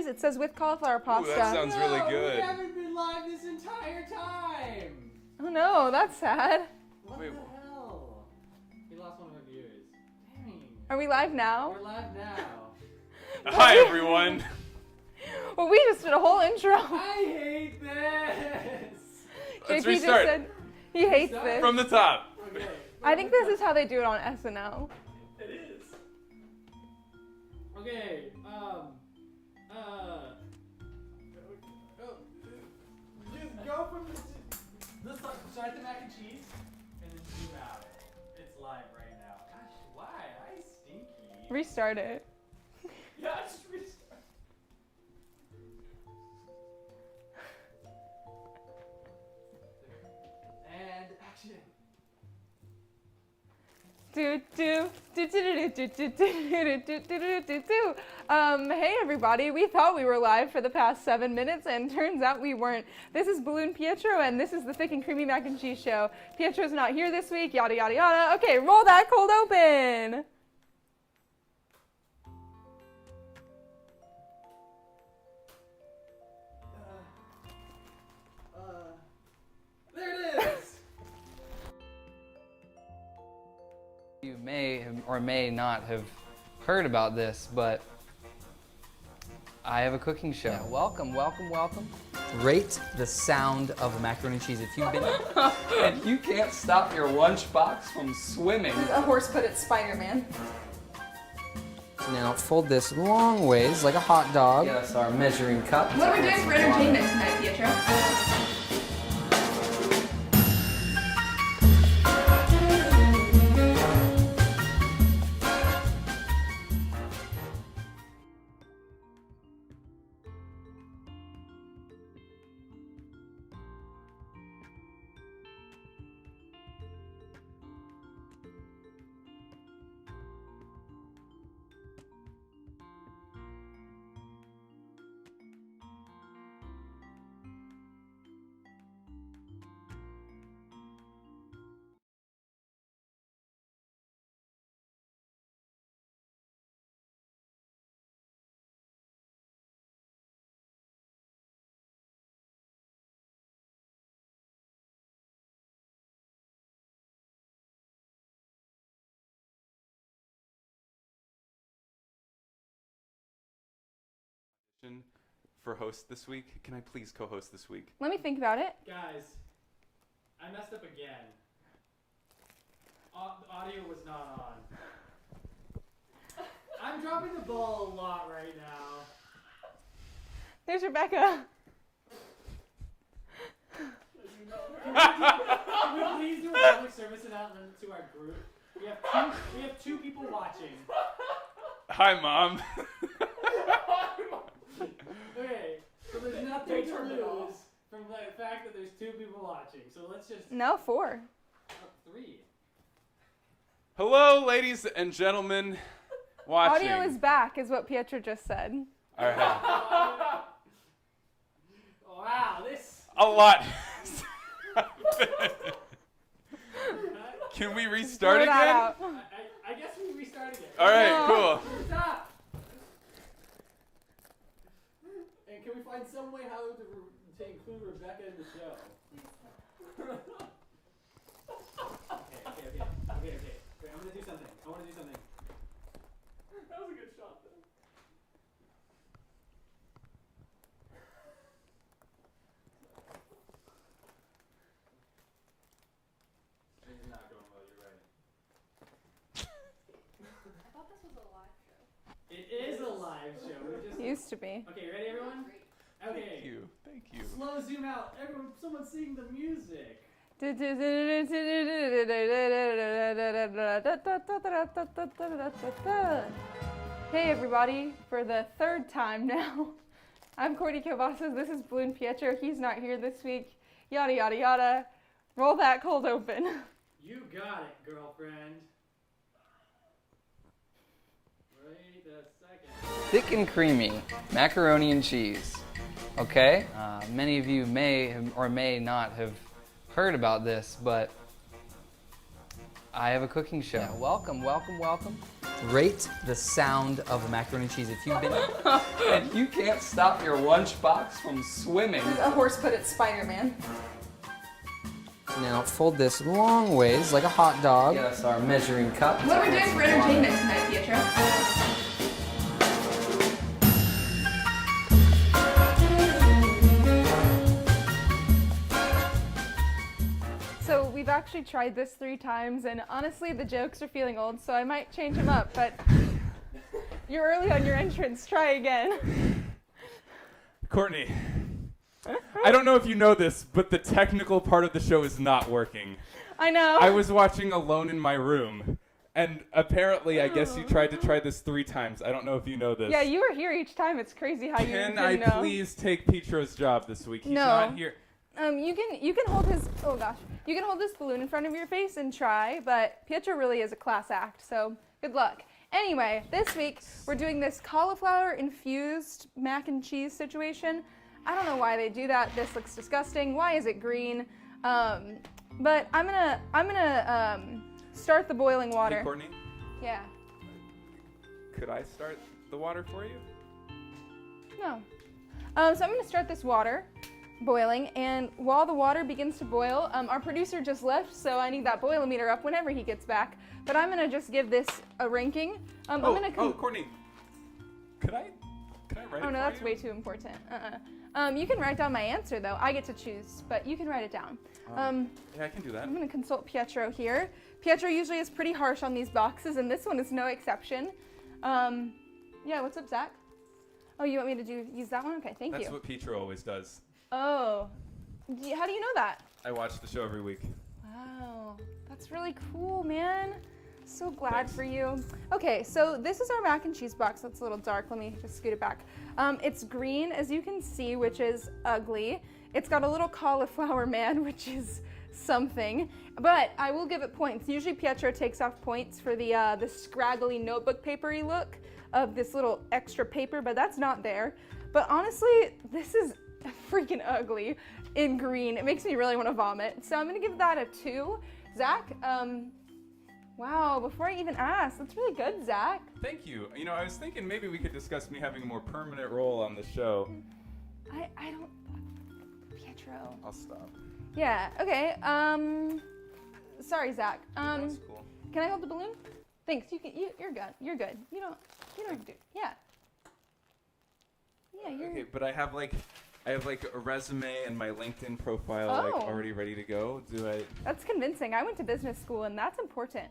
It says with cauliflower pasta. Ooh, that sounds really good. We haven't been live this entire time. Oh no, that's sad. What Wait, the hell? We lost one of our viewers. Dang. Are we live now? We're live now. Hi, everyone. Well, we just did a whole intro. I hate this. Let's JP restart. just said he hates Restart? this. From the top. Okay. I think this is how they do it on SNL. It is. Okay. Just go from the. Let's start the mac and cheese, and then zoom out. It's live right now. Gosh, why? I stinky. Restart it. Yeah, just restart. And action. Hey everybody, we thought we were live for the past 7 minutes and turns out we weren't. This is Balloon Pietro and this is the Thick and Creamy Mac and Cheese Show. Pietro's not here this week, yada yada yada. Okay, roll that cold open! There it is! You may or may not have heard about this, but I have a cooking show. Yeah, welcome. Rate the sound of macaroni and cheese. If you've been and you can't stop your lunchbox from swimming. A horse put it Spider-Man. So now fold this long ways like a hot dog. Get us our measuring cup. What are we doing for entertainment tonight, Pietro? For host this week. Can I please co-host this week? Let me think about it. Guys, I messed up again. The audio was not on. I'm dropping the ball a lot right now. There's Rebecca. Can we please do a public service announcement to our group? We have two people watching. Hi, Mom. Okay, so there's nothing to lose from the fact that there's two people watching. So let's just No, 4. 3. Hello, ladies and gentlemen watching. Audio is back, is what Pietro just said. All right. Wow, this. A lot. Can we restart Throw that again? out. I guess we restart again. All right, No. cool. Stop. And can we find some way how to include Rebecca in the show? Okay. Wait, I'm gonna do something. I want to do something. That was a good shot, though. This is not going well. You're right. I thought this was a live show. It is a live show. We just. Used to be. Okay, ready, everyone? Okay. Thank you. Slow zoom out. Everyone, someone sing the music. Hey everybody, for the 3rd time now. I'm Courtney Kilbasas, this is Balloon Pietro, he's not here this week, yada yada yada. Roll that cold open. You got it, girlfriend. Wait a second. Thick and creamy macaroni and cheese. Okay? Many of you may or may not have heard about this, but I have a cooking show. Yeah, welcome, welcome, welcome. Rate the sound of macaroni and cheese. If you've been and you can't stop your lunchbox from swimming. A horse put it Spider-Man. Now fold this long ways like a hot dog. Get us our measuring cup. What are we doing for entertainment tonight, Pietro? So we've actually tried this 3 times, and honestly, the jokes are feeling old, so I might change them up, but you're early on your entrance. Try again. Courtney, I don't know if you know this, but the technical part of the show is not working. I know. I was watching Alone in My Room, and apparently I guess you tried to try this 3 times. I don't know if you know this. Yeah, you were here each time. It's crazy how you Can didn't I know. please take Pietro's job this week? He's No. not here. You can hold his, oh gosh, you can hold this balloon in front of your face and try, but Pietro really is a class act, so good luck. Anyway, this week we're doing this cauliflower infused mac and cheese situation. I don't know why they do that. This looks disgusting. Why is it green? But I'm gonna start the boiling water. Hey, Courtney, Yeah. could I start the water for you? No. So I'm gonna start this water boiling, and while the water begins to boil, our producer just left, so I need that boilometer up whenever he gets back. But I'm gonna just give this a ranking. I'm gonna Courtney, could I write it Oh no, for that's you? way too important. You can write down my answer though. I get to choose, but you can write it down. Yeah, I can do that. I'm gonna consult Pietro here. Pietro usually is pretty harsh on these boxes, and this one is no exception. Yeah, what's up, Zach? Oh, you want me to use that one? Okay, thank That's you. what Pietro always does. Oh, how do you know that? I watch the show every week. Wow, that's really cool, man. So glad Thanks. for you. Okay, so this is our mac and cheese box. That's a little dark. Let me just scoot it back. It's green, as you can see, which is ugly. It's got a little cauliflower man, which is something. But I will give it points. Usually Pietro takes off points for the scraggly notebook papery look of this little extra paper, but that's not there. But honestly, this is freaking ugly in green. It makes me really want to vomit. So I'm gonna give that a 2. Zach, wow, before I even ask, that's really good, Zach. Thank you. You know, I was thinking maybe we could discuss me having a more permanent role on the show. I don't, Pietro. I'll stop. Yeah, okay, sorry, Zach. That's cool. Can I hold the balloon? Thanks, you're good, you're good. You don't have to, yeah. Yeah, you're. Okay, but I have like a resume and my LinkedIn profile like Oh. already ready to go. Do I? That's convincing. I went to business school, and that's important.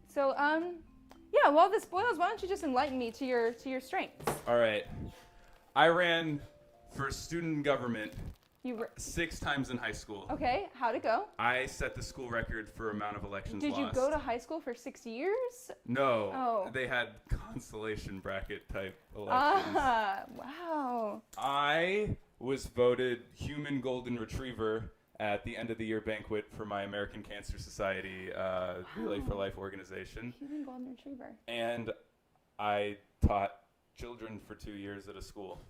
So, yeah, while this boils, why don't you just enlighten me to your strengths? All right. I ran for student government You were, 6 times in high school. okay, how'd it go? I set the school record for amount of elections Did you lost. go to high school for 6 years? No. Oh. They had constellation bracket type elections. Ah, wow. I was voted human golden retriever at the end of the year banquet for my American Cancer Society Relay for Life organization. Human golden retriever. And I taught children for 2 years at a school.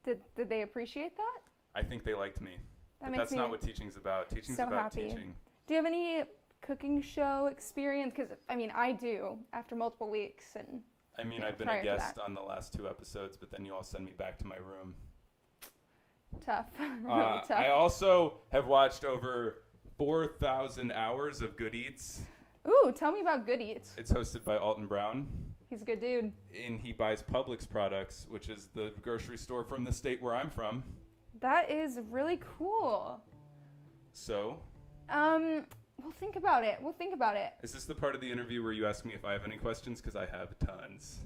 Did they appreciate that? I think they liked me. That But makes that's me not what teaching's about. Teaching's so about happy. teaching. Do you have any cooking show experience? Because, I mean, I do after multiple weeks. And I mean, Yeah, I've been prior a to guest that. on the last 2 episodes, but then you all send me back to my room. tough. Really tough. I also have watched over 4,000 hours of Good Eats. Ooh, tell me about Good Eats. It's hosted by Alton Brown, He's a good dude. and he buys Publix products, which is the grocery store from the state where I'm from. That is really cool. So, We'll think about it. We'll think about it. is this the part of the interview where you ask me if I have any questions? Because I have tons.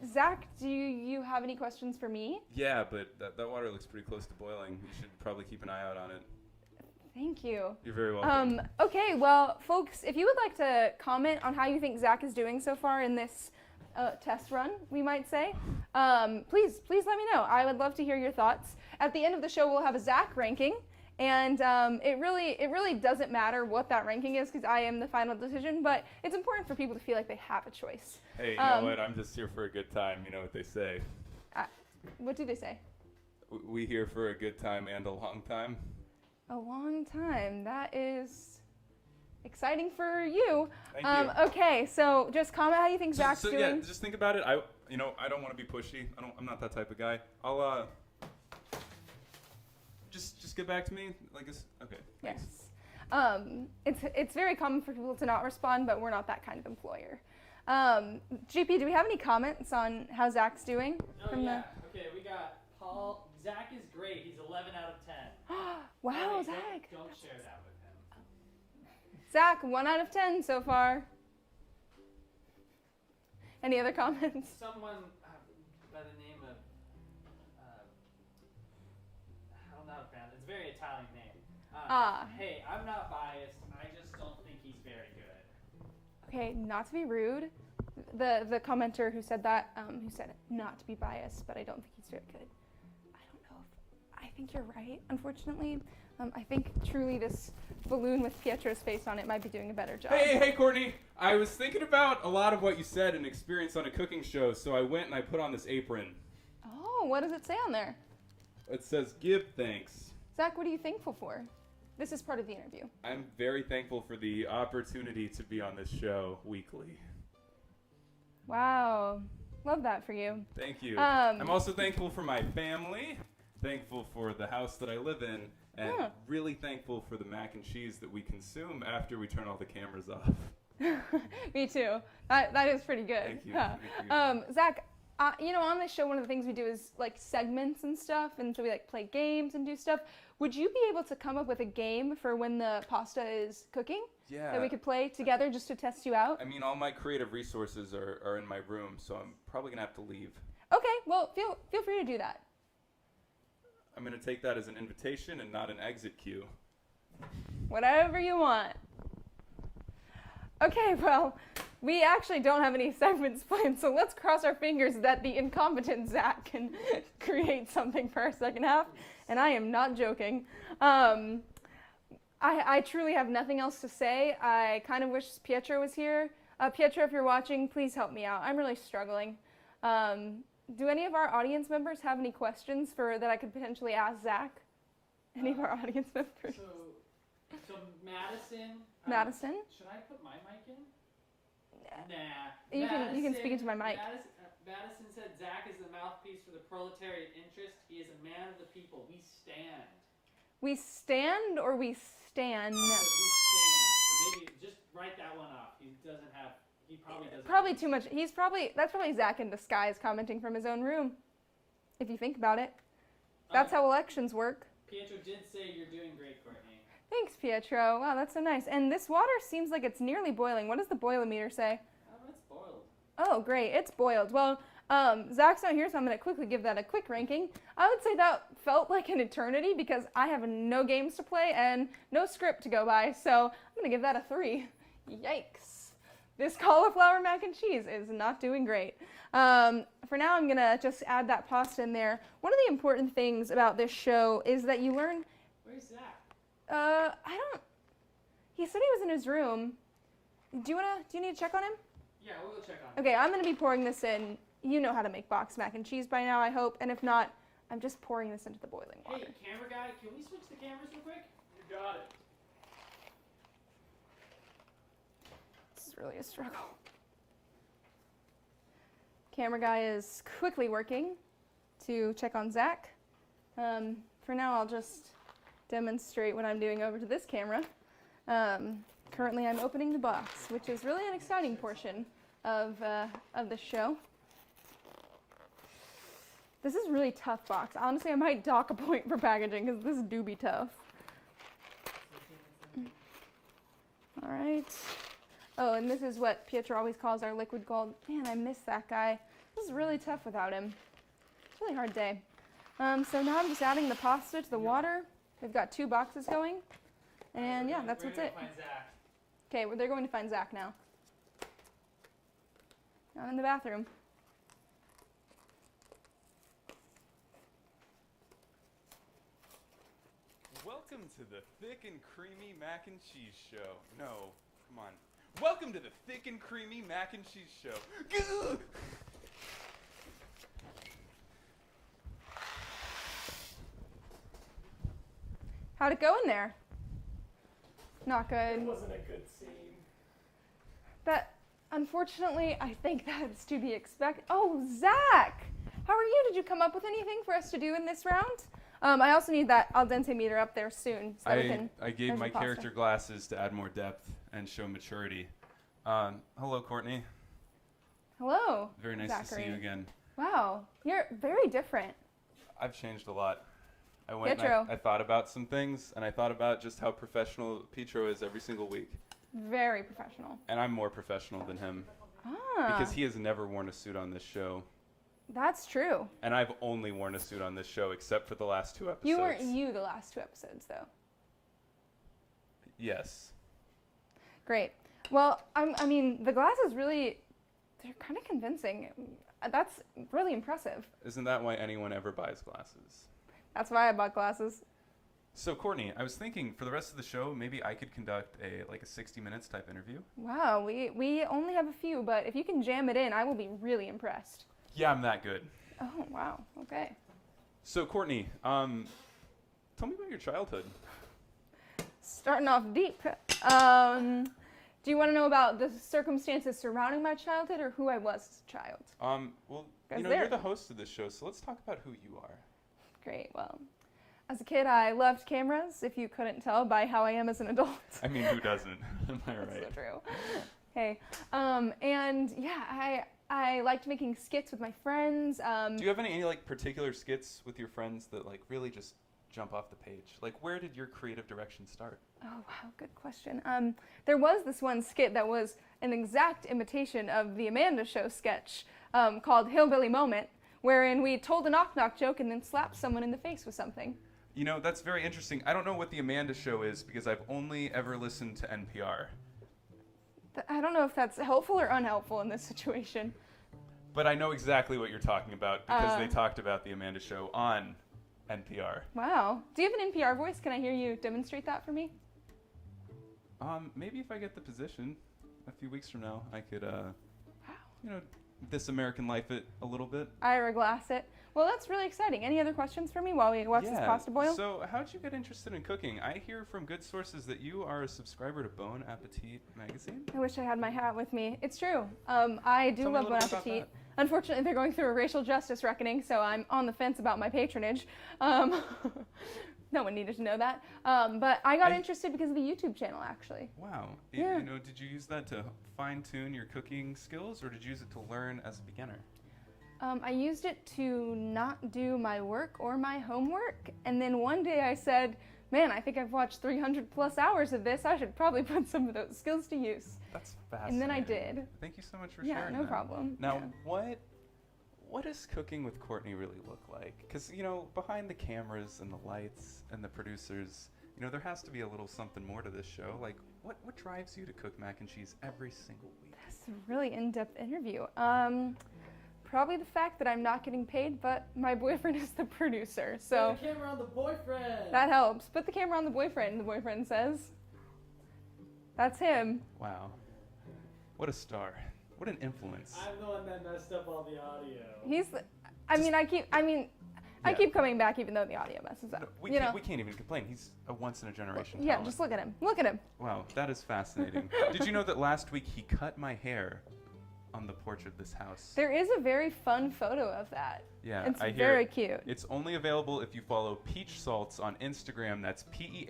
Zach, do you have any questions for me? Yeah, but that water looks pretty close to boiling. You should probably keep an eye out on it. Thank you. You're very welcome. Okay, well, folks, if you would like to comment on how you think Zach is doing so far in this test run, we might say, please let me know. I would love to hear your thoughts. At the end of the show, we'll have a Zach ranking, and it really doesn't matter what that ranking is because I am the final decision, but it's important for people to feel like they have a choice. Hey, you know what? I'm just here for a good time. You know what they say. What do they say? We here for a good time and a long time. A long time. That is exciting for you. Thank you. Okay, so just comment how you think Zach's So doing. yeah, just think about it. I don't want to be pushy. I'm not that type of guy. I'll just get back to me. Like it's okay. Thanks. Yes. It's very common for people to not respond, but we're not that kind of employer. GP, do we have any comments on how Zach's doing? Oh yeah. Okay, we got Paul. Zach is great. He's 11 out of 10. Wow, Wait, Zach. Don't share that with him. Zach, 1 out of 10 so far. Any other comments? Someone by the name of I don't know how to pronounce it. It's a very Italian name. Hey, I'm not biased. I just don't think he's very good. Okay, not to be rude. The commenter who said that, who said not to be biased, but I don't think he's very good. I don't know if, I think you're right, unfortunately. I think truly this balloon with Pietro's face on it might be doing a better job. Hey, Courtney. I was thinking about a lot of what you said and experience on a cooking show, so I went and I put on this apron. Oh, what does it say on there? It says, "Give thanks." Zach, what are you thankful for? This is part of the interview. I'm very thankful for the opportunity to be on this show weekly. Wow. Love that for you. Thank you. I'm also thankful for my family, thankful for the house that I live in, and really thankful for the mac and cheese that we consume after we turn all the cameras off. Me too. That is pretty good. Thank you. Yeah. Thank you. Zach, on this show, one of the things we do is like segments and stuff, and so we like play games and do stuff. Would you be able to come up with a game for when the pasta is cooking that we could play together just to test you out? I mean, all my creative resources are in my room, so I'm probably gonna have to leave. Okay, well, feel free to do that. I'm gonna take that as an invitation and not an exit cue. Whatever you want. Okay, well, we actually don't have any segments planned, so let's cross our fingers that the incompetent Zach can create something for our second half, and I am not joking. I truly have nothing else to say. I kind of wish Pietro was here. Pietro, if you're watching, please help me out. I'm really struggling. Do any of our audience members have any questions that I could potentially ask Zach? Any of our audience members? So Madison. Madison? Should I put my mic in? Nah. You can speak into my mic. Madison said Zach is the mouthpiece for the proletariat interest. He is a man of the people. We stand. We stand or we stand? We stand. So maybe just write that one off. He probably doesn't. Probably too much. That's probably Zach in disguise commenting from his own room. If you think about it. That's how elections work. Pietro did say you're doing great, Courtney. Thanks, Pietro. Wow, that's so nice. And this water seems like it's nearly boiling. What does the boilometer say? Oh, it's boiled. Oh, great. It's boiled. Well, Zach's not here, so I'm going to quickly give that a quick ranking. I would say that felt like an eternity because I have no games to play and no script to go by, so I'm going to give that a 3. Yikes. This cauliflower mac and cheese is not doing great. For now, I'm going to just add that pasta in there. One of the important things about this show is that you learn... Where's Zach? He said he was in his room. Do you need to check on him? Yeah, we'll go check on him. Okay, I'm going to be pouring this in. You know how to make box mac and cheese by now, I hope. And if not, I'm just pouring this into the boiling water. Hey, camera guy, can we switch the cameras real quick? You got it. This is really a struggle. Camera guy is quickly working to check on Zach. For now, I'll just demonstrate what I'm doing over to this camera. Currently, I'm opening the box, which is really an exciting portion of the show. This is a really tough box. Honestly, I might dock a point for packaging because this do be tough. All right. Oh, and this is what Pietro always calls our liquid gold. Man, I miss that guy. This is really tough without him. It's a really hard day. So now I'm just adding the pasta to the water. We've got 2 boxes going. And yeah, that's what's it. Find Zach. Okay, well, they're going to find Zach now. I'm in the bathroom. Welcome to the Thick and Creamy Mac and Cheese Show. No, come on. Welcome to the Thick and Creamy Mac and Cheese Show. Gah! How'd it go in there? Not It good. wasn't a good scene. That, unfortunately, I think that's to be expected. Oh, Zach! How are you? Did you come up with anything for us to do in this round? I also need that al dente meter up there soon. So that we can I gave measure my pasta. character glasses to add more depth and show maturity. Hello, Courtney. Hello. Very nice to see Zachary. you again. Wow, you're very different. I've changed a lot. I went and Pietro. I thought about some things, and I thought about just how professional Pietro is every single week. Very professional. And I'm more professional than him Ah, because he has never worn a suit on this show. that's true. And I've only worn a suit on this show except for the last 2 episodes. You weren't you the last 2 episodes, though. Yes. Great. Well, I mean, the glasses really, they're kind of convincing. That's really impressive. Isn't that why anyone ever buys glasses? That's why I bought glasses. So, Courtney, I was thinking for the rest of the show, maybe I could conduct a 60 minutes type interview. Wow, we only have a few, but if you can jam it in, I will be really impressed. Yeah, I'm that good. Oh, wow. Okay. So, Courtney, tell me about your childhood. Starting off deep. Do you want to know about the circumstances surrounding my childhood or who I was as a child? Well, Guys, you're the host of this show, so let's talk about who you are. Great. Well, as a kid, I loved cameras, if you couldn't tell by how I am as an adult. I mean, who doesn't? Am I That's right? so true. Hey. And yeah, I liked making skits with my friends. Do you have any particular skits with your friends that really just jump off the page? Where did your creative direction start? Oh, wow, good question. There was this one skit that was an exact imitation of the Amanda Show sketch called Hillbilly Moment, wherein we told a knock-knock joke and then slapped someone in the face with something. You know, that's very interesting. I don't know what the Amanda Show is because I've only ever listened to NPR. I don't know if that's helpful or unhelpful in this situation. But I know exactly what you're talking about because they talked about the Amanda Show on NPR. Wow. Do you have an NPR voice? Can I hear you demonstrate that for me? Maybe if I get the position a few weeks from now, I could, This American Life it a little bit. Ira Glass it. Well, that's really exciting. Any other questions for me while we watch this pasta boil? So how'd you get interested in cooking? I hear from good sources that you are a subscriber to Bon Appetit magazine. I wish I had my hat with me. It's true. I do Tell me a love little Bon bit about Appetit. that. Unfortunately, they're going through a racial justice reckoning, so I'm on the fence about my patronage. No one needed to know that. But I got interested because of the YouTube channel, actually. Wow. Yeah. Did you use that to fine-tune your cooking skills, or did you use it to learn as a beginner? I used it to not do my work or my homework, and then one day I said, man, I think I've watched 300 plus hours of this. I should probably put some of those skills to use. That's fascinating. And then I did. Thank you so much for Yeah, sharing no that. problem. Now, Yeah. what does cooking with Courtney really look like? Because, behind the cameras and the lights and the producers, there has to be a little something more to this show. What drives you to cook mac and cheese every single week? That's a really in-depth interview. Probably the fact that I'm not getting paid, but my boyfriend is the producer, so Put the camera on the boyfriend. that helps. Put the camera on the boyfriend, the boyfriend says. That's him. Wow. What a star. What an influence. I'm the one that messed up all the audio. I keep coming back even though the audio messes up. No, we can't even complain. He's a once-in-a-generation Yeah, talent. just look at him. Look at him. Wow, that is fascinating. Did you know that last week he cut my hair on the porch of this house? There is a very fun photo of that. Yeah, It's I hear very it. cute. It's only available if you follow Peach Salts on Instagram. That's Peach.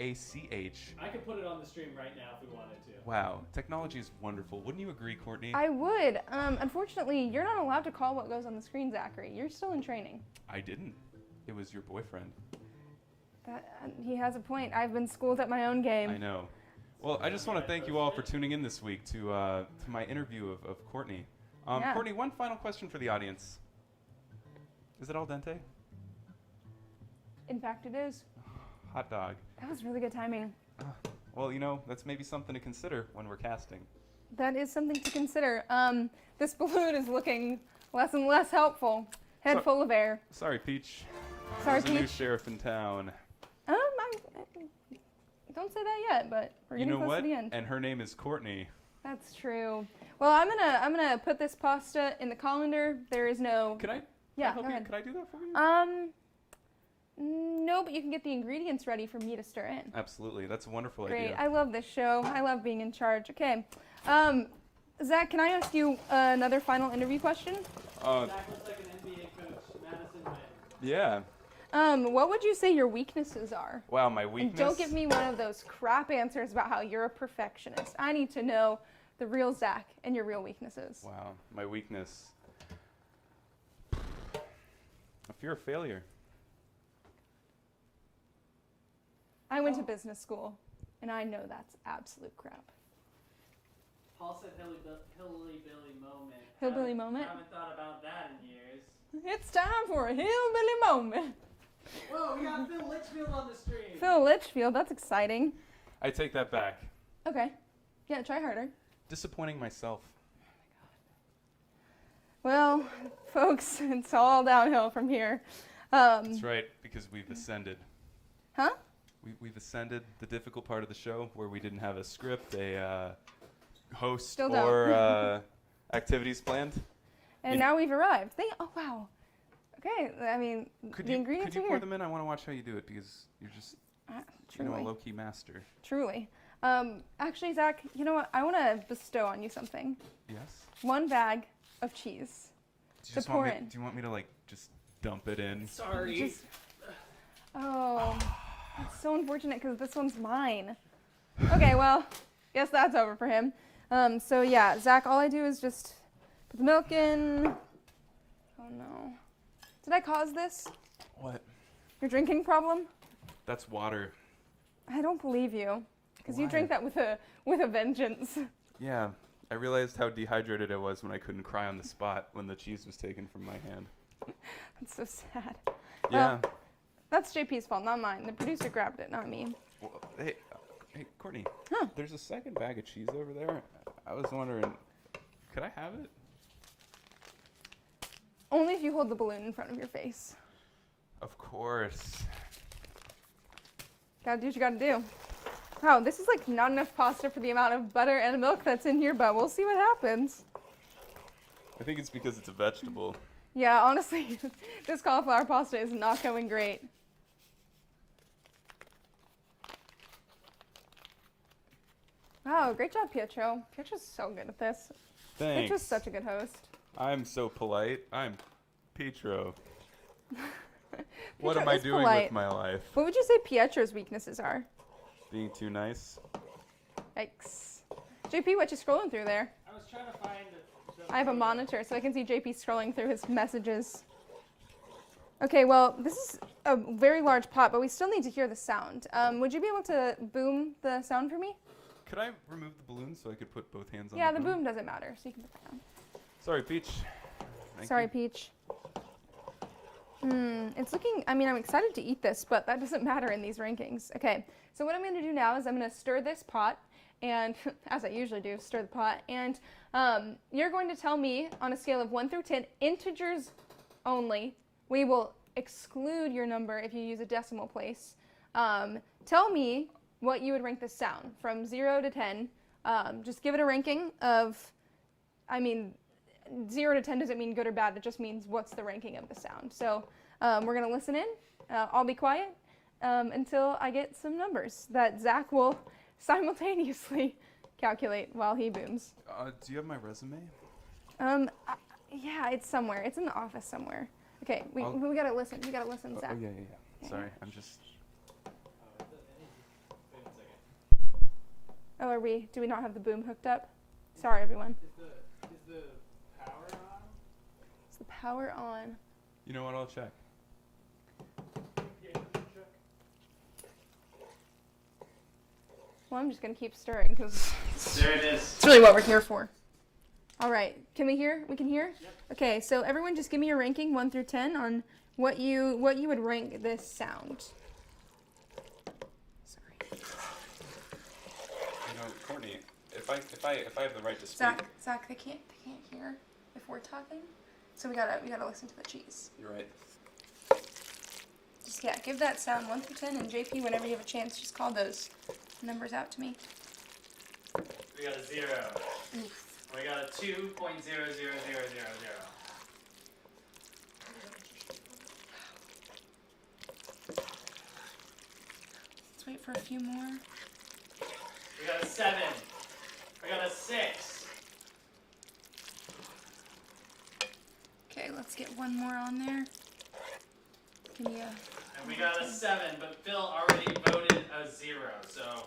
I could put it on the stream right now if we wanted to. Wow, technology is wonderful. Wouldn't you agree, Courtney? I would. Unfortunately, you're not allowed to call what goes on the screen, Zachary. You're still in training. I didn't. It was your boyfriend. He has a point. I've been schooled at my own game. I know. Well, I just want to thank you all for tuning in this week to my interview of Courtney. Yeah. Courtney, one final question for the audience. Is it al dente? In fact, it is. Hot dog. That was really good timing. Well, that's maybe something to consider when we're casting. That is something to consider. This balloon is looking less and less helpful. Head So- full of air. Sorry, Peach. Sorry, There's a new Peach. sheriff in town. Don't say that yet, but we're You getting know close what? to the end. And her name is Courtney. That's true. Well, I'm gonna put this pasta in the colander. There is no. Can I? Yeah, help go you? ahead. Can I do that for you? No, but you can get the ingredients ready for me to stir in. Absolutely. That's a wonderful Great. idea. I love this show. I love being in charge. Okay. Zach, can I ask you another final interview question? Zach looks like an NBA coach. Madison May. Yeah. What would you say your weaknesses are? Wow, my And weakness. don't give me one of those crap answers about how you're a perfectionist. I need to know the real Zach and your real weaknesses. Wow, my weakness. A fear of failure. I went to business school, and I know that's absolute crap. Paul said hillbilly moment. Hillbilly moment? Haven't thought about that in years. It's time for a hillbilly moment. Whoa, we got Phil Litchfield on the stream. Phil Litchfield, that's exciting. I take that back. Okay. Yeah, try harder. Disappointing myself. Well, folks, it's all downhill from here. That's right, because we've ascended. Huh? We've ascended the difficult part of the show where we didn't have a script, a host, Still don't. or activities planned. And You- now we've arrived. Oh, wow. Okay, I mean, Could the you ingredients are pour here. them in? I want to watch how you do it because you're just Truly. a low-key master. Truly. Actually, Zach, you know what? I want to bestow on you something. Yes. 1 bag of cheese. Do you To just pour want me, in. Do you want me to like just dump it in? Sorry. Just- Oh, that's so unfortunate because this one's mine. Okay, well, guess that's over for him. So yeah, Zach, all I do is just put the milk in. Oh no. Did I cause this? What? Your drinking problem? That's water. I don't believe you. Because you Why? drink that with a vengeance. Yeah. I realized how dehydrated I was when I couldn't cry on the spot when the cheese was taken from my hand. That's so sad. Yeah. That's JP's fault, not mine. The producer grabbed it, not me. Well, hey, Courtney. Huh. There's a second bag of cheese over there. I was wondering, could I have it? Only if you hold the balloon in front of your face. Of course. Gotta do what you gotta do. Wow, this is like not enough pasta for the amount of butter and milk that's in here, but we'll see what happens. I think it's because it's a vegetable. Yeah, honestly, this cauliflower pasta is not going great. Wow, great job, Pietro. Pietro's so good at this. Thanks. Pietro's such a good host. I'm so polite. I'm Pietro. What Pietro am I is doing polite. with my life? What would you say Pietro's weaknesses are? Being too nice? Yikes. JP, what you scrolling through there? I was trying to find the I have a monitor so I can see JP scrolling through his messages. Okay, well, this is a very large pot, but we still need to hear the sound. Would you be able to boom the sound for me? Could I remove the balloon so I could put both hands on Yeah, the the boom doesn't matter, so you can put that down. Sorry, Peach. Thank Sorry, you. Peach. It's looking, I mean, I'm excited to eat this, but that doesn't matter in these rankings. Okay, so what I'm going to do now is I'm going to stir this pot, and as I usually do, stir the pot, and you're going to tell me on a scale of 1 through 10, integers only. We will exclude your number if you use a decimal place. Tell me what you would rank this sound from 0 to 10. Just give it a ranking of, I mean, 0 to 10 doesn't mean good or bad. It just means what's the ranking of the sound. So we're going to listen in. I'll be quiet until I get some numbers that Zach will simultaneously calculate while he booms. Do you have my resume? Yeah, it's somewhere. It's in the office somewhere. Okay, we I'll- got to listen. We got to listen, Zach. Oh, yeah. Sorry, I'm just... Oh, do we not have the boom hooked up? Sorry, everyone. Is the power on? Is the power on? You know what? I'll check. Yeah, check. Well, I'm just going to keep stirring because There it is. it's really what we're here for. All right, can we hear? We can hear? Yep. Okay, so everyone just give me a ranking 1 through 10 on what you would rank this sound. Sorry. You know, Courtney, if I have the right to speak... Zach, they can't hear if we're talking. So we gotta listen to the cheese. You're right. Just give that sound 1 through 10, and JP, whenever you have a chance, just call those numbers out to me. We got a 0. We got a 2.00000. wait for a few more. We got a 7. We got a 6. Okay, let's get one more on there. Give me a... And we got a 7, but Phil already voted a 0, so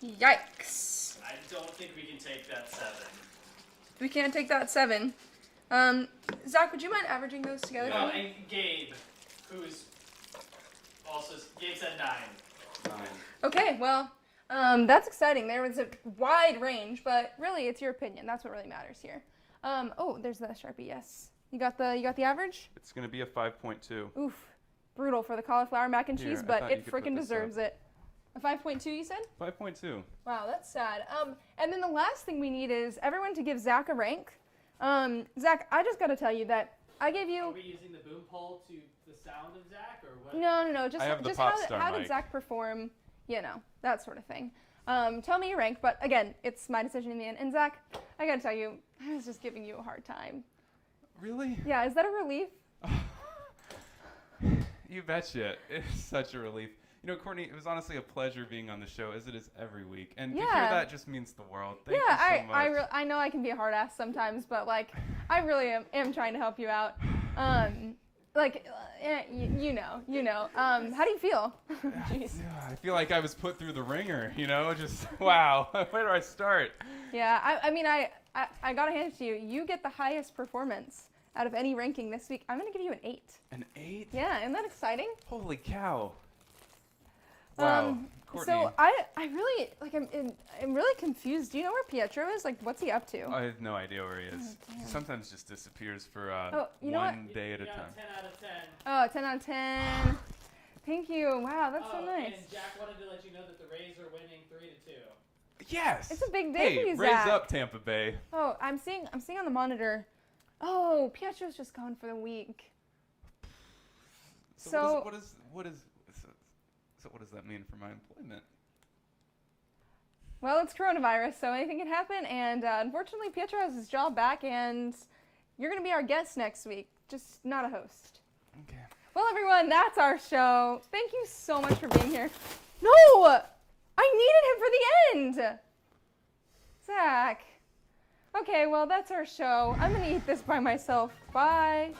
Yikes. I don't think we can take that 7. We can't take that 7. Zach, would you mind averaging those together? No, for me? and Gabe, who's also, Gabe said 9. 9. Okay, well, that's exciting. There was a wide range, but really, it's your opinion. That's what really matters here. Oh, there's the Sharpie. Yes, you got the average. It's gonna be a 5.2. Oof, brutal for the cauliflower mac and Here, cheese, I but thought you it could put freaking this deserves up. it. A 5.2, you said? 5.2. Wow, that's sad. And then the last thing we need is everyone to give Zach a rank. Zach, I just got to tell you that I gave Are you. we using the boom pole to the sound of Zach, or what? No. Just I have the just pop star how did mic. Zach perform? You know, that sort of thing. Tell me your rank, but again, it's my decision in the end. And Zach, I got to tell you, I was just giving you a hard time. Really? Yeah, is that a relief? You betcha. It's such a relief. You know, Courtney, it was honestly a pleasure being on the show, as it is every week. And to hear Yeah. that just means the world. Thank Yeah, you so much. I know I can be a hard ass sometimes, but like, I really am trying to help you out. You know. How do you feel? Jeez. I feel like I was put through the ringer, you know, just, wow, where do I start? Yeah, I gotta hand it to you. You get the highest performance out of any ranking this week. I'm gonna give you an 8. An 8? Yeah, isn't that exciting? Holy cow. Wow, Courtney. So I really I'm really confused. Do you know where Pietro is? Like, what's he up to? I have no idea where he is. Oh, He damn. sometimes just disappears for you know one day at a We got time. 10 out of 10. Oh, 10 out of 10. Thank you. Wow, that's so nice. And Jack wanted to let you know that the Rays are winning 3-2. Yes! It's a big day Hey, for you, raise Zach. up, Tampa Bay. Oh, I'm seeing on the monitor. Oh, Pietro's just gone for the week. So- what does that mean for my employment? Well, it's coronavirus, so anything can happen. And unfortunately, Pietro has his job back, and you're going to be our guest next week, just not a host. Okay. Well, everyone, that's our show. Thank you so much for being here. No! I needed him for the end! Zach. Okay, well, that's our show. I'm going to eat this by myself. Bye.